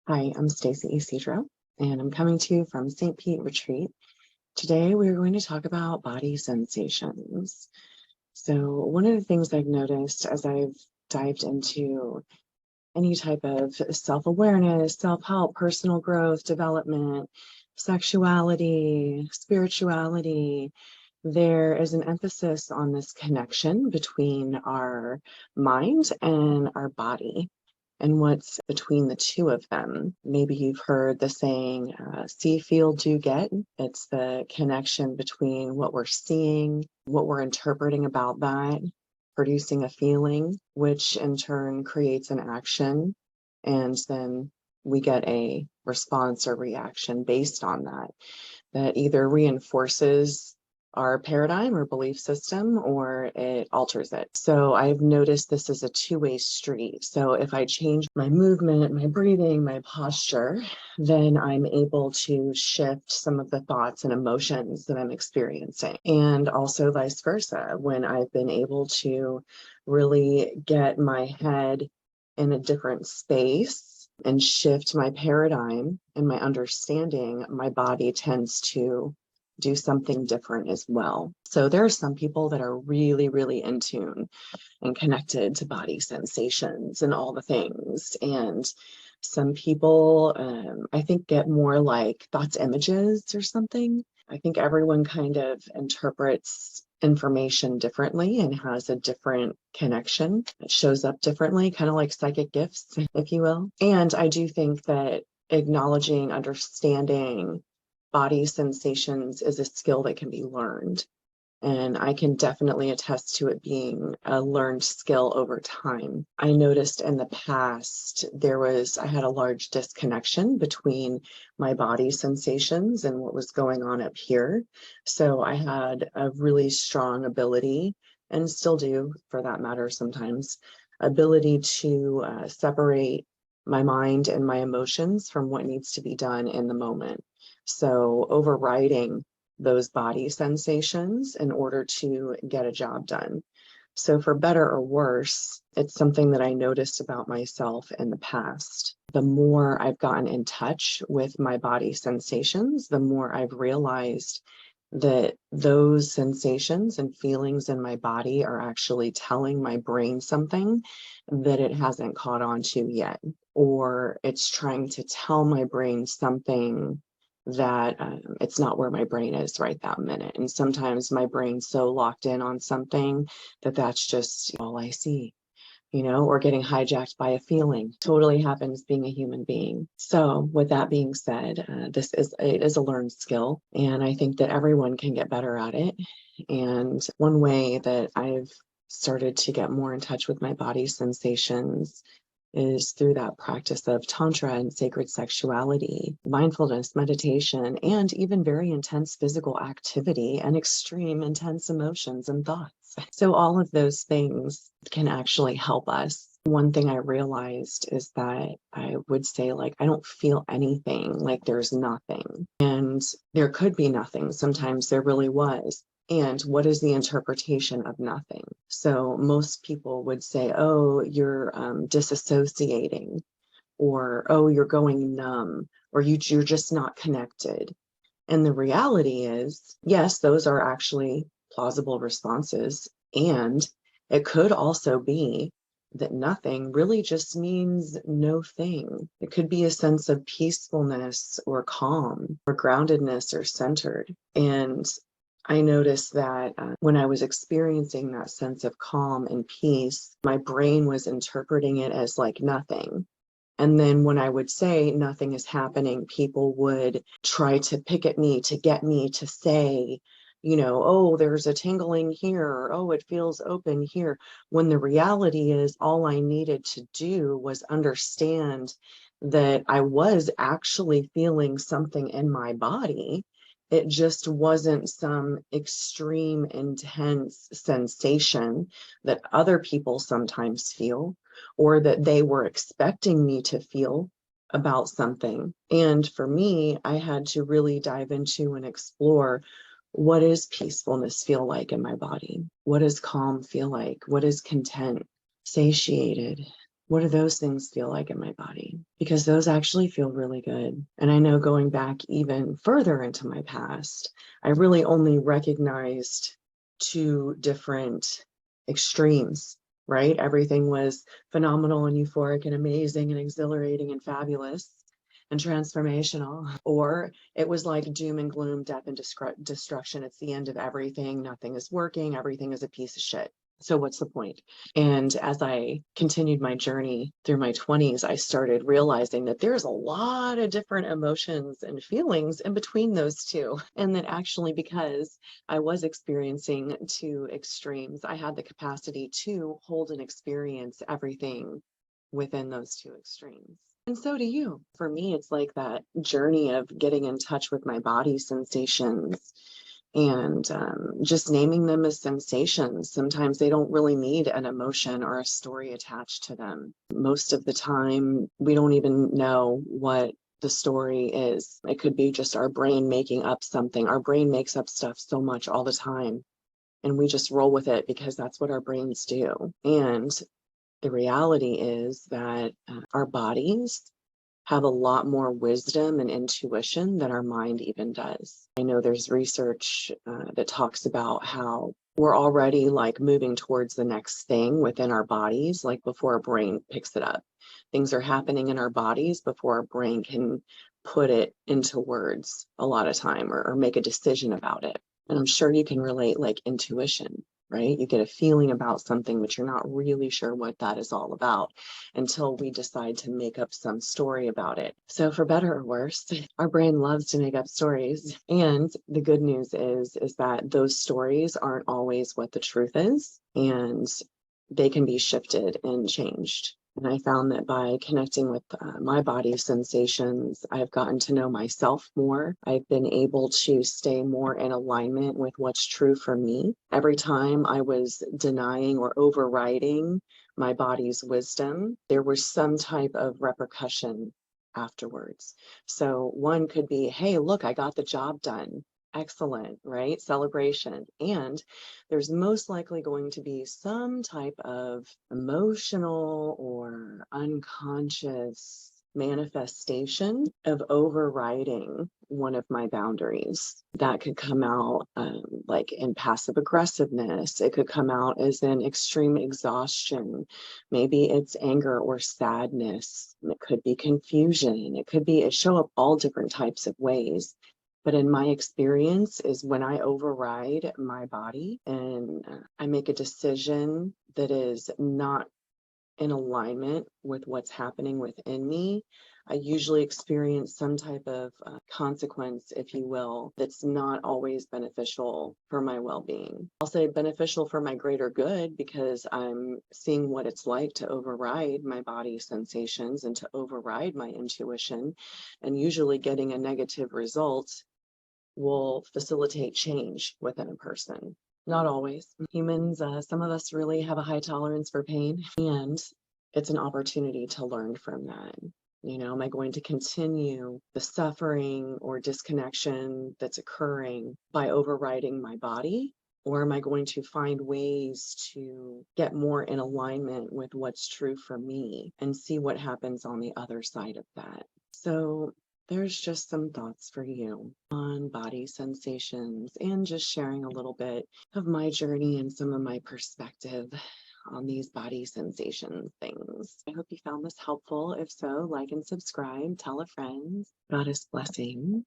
Hi, I'm Stacie and I'm coming to you from St. Pete Retreat. Today, we're going to talk about body sensations. So, one of the things I've noticed as I've dived into any type of self-awareness, self-help, personal growth, development, sexuality, spirituality, there is an emphasis on this connection between our mind and our body and what's between the two of them. Maybe you've heard the saying, see, feel, do, get. It's the connection between what we're seeing, what we're interpreting about that, producing a feeling, which in turn creates an action. And then we get a response or reaction based on that, that either reinforces our paradigm or belief system or it alters it. So I've noticed this is a two-way street. So if I change my movement, my breathing, my posture, then I'm able to shift some of the thoughts and emotions that I'm experiencing. And also vice versa, when I've been able to really get my head in a different space and shift my paradigm and my understanding, my body tends to do something different as well. So there are some people that are really, really in tune and connected to body sensations and all the things. And some people, I think, get more like thoughts, images or something. I think everyone kind of interprets information differently and has a different connection. It shows up differently, kind of like psychic gifts, if you will. And I do think that acknowledging, understanding body sensations is a skill that can be learned. And I can definitely attest to it being a learned skill over time. I noticed in the past, I had a large disconnection between my body sensations and what was going on up here. So I had a really strong ability, and still do for that matter sometimes, ability to separate my mind and my emotions from what needs to be done in the moment. So overriding those body sensations in order to get a job done. So for better or worse, it's something that I noticed about myself in the past. The more I've gotten in touch with my body sensations, the more I've realized that those sensations and feelings in my body are actually telling my brain something that it hasn't caught on to yet, or it's trying to tell my brain something that it's not where my brain is right that minute. And sometimes my brain's so locked in on something that that's just all I see, or getting hijacked by a feeling. Totally happens being a human being. So with that being said, it is a learned skill, and I think that everyone can get better at it. And one way that I've started to get more in touch with my body sensations is through that practice of tantra and sacred sexuality, mindfulness, meditation, and even very intense physical activity and extreme intense emotions and thoughts. So all of those things can actually help us. One thing I realized is that I would say, I don't feel anything, like there's nothing. And there could be nothing. Sometimes there really was. And what is the interpretation of nothing? So most people would say, oh, you're disassociating, or oh, you're going numb, or you're just not connected. And the reality is, yes, those are actually plausible responses. And it could also be that nothing really just means no thing. It could be a sense of peacefulness or calm or groundedness or centered. And I noticed that when I was experiencing that sense of calm and peace, my brain was interpreting it as like nothing. And then when I would say nothing is happening, people would try to pick at me, to get me to say, oh, there's a tingling here, or oh, it feels open here. When the reality is, all I needed to do was understand that I was actually feeling something in my body. It just wasn't some extreme, intense sensation that other people sometimes feel, or that they were expecting me to feel about something. And for me, I had to really dive into and explore, what does peacefulness feel like in my body? What does calm feel like? What is content, satiated, What do those things feel like in my body? Because those actually feel really good. And I know going back even further into my past, I really only recognized two different extremes, right? Everything was phenomenal and euphoric and amazing and exhilarating and fabulous and transformational, or it was like doom and gloom, death and destruction. It's the end of everything. Nothing is working. Everything is a piece of shit. So what's the point? And as I continued my journey through my 20s, I started realizing that there's a lot of different emotions and feelings in between those two. And that actually, because I was experiencing two extremes, I had the capacity to hold and experience everything within those two extremes. And so do you. For me, it's like that journey of getting in touch with my body sensations and just naming them as sensations. Sometimes they don't really need an emotion or a story attached to them. Most of the time, we don't even know what the story is. It could be just our brain making up something. Our brain makes up stuff so much all the time, and we just roll with it because that's what our brains do. And the reality is that our bodies have a lot more wisdom and intuition than our mind even does. I know there's research that talks about how we're already like moving towards the next thing within our bodies, like before our brain picks it up. Things are happening in our bodies before our brain can put it into words a lot of time or make a decision about it. And I'm sure you can relate like intuition, right? You get a feeling about something, but you're not really sure what that is all about until we decide to make up some story about it. So for better or worse, our brain loves to make up stories. And the good news is that those stories aren't always what the truth is, and they can be shifted and changed. And I found that by connecting with my body sensations, I've gotten to know myself more. I've been able to stay more in alignment with what's true for me. Every time I was denying or overriding my body's wisdom, there was some type of repercussion afterwards. So one could be, hey, look, I got the job done. Excellent, right? Celebration. And there's most likely going to be some type of emotional or unconscious manifestation of overriding one of my boundaries. That could come out like in passive aggressiveness. It could come out as in extreme exhaustion. Maybe it's anger or sadness. It could be confusion. It show up all different types of ways. But in my experience is when I override my body and I make a decision that is not in alignment with what's happening within me, I usually experience some type of consequence, if you will, that's not always beneficial for my well-being. I'll say beneficial for my greater good because I'm seeing what it's like to override my body sensations and to override my intuition, and usually getting a negative result will facilitate change within a person. Not always. Humans, some of us really have a high tolerance for pain, and it's an opportunity to learn from that. You know, am I going to continue the suffering or disconnection that's occurring by overriding my body? Or am I going to find ways to get more in alignment with what's true for me and see what happens on the other side of that? So there's just some thoughts for you on body sensations and just sharing a little bit of my journey and some of my perspective on these body sensation things. I hope you found this helpful. If so, like and subscribe, tell a friend. Goddess blessing.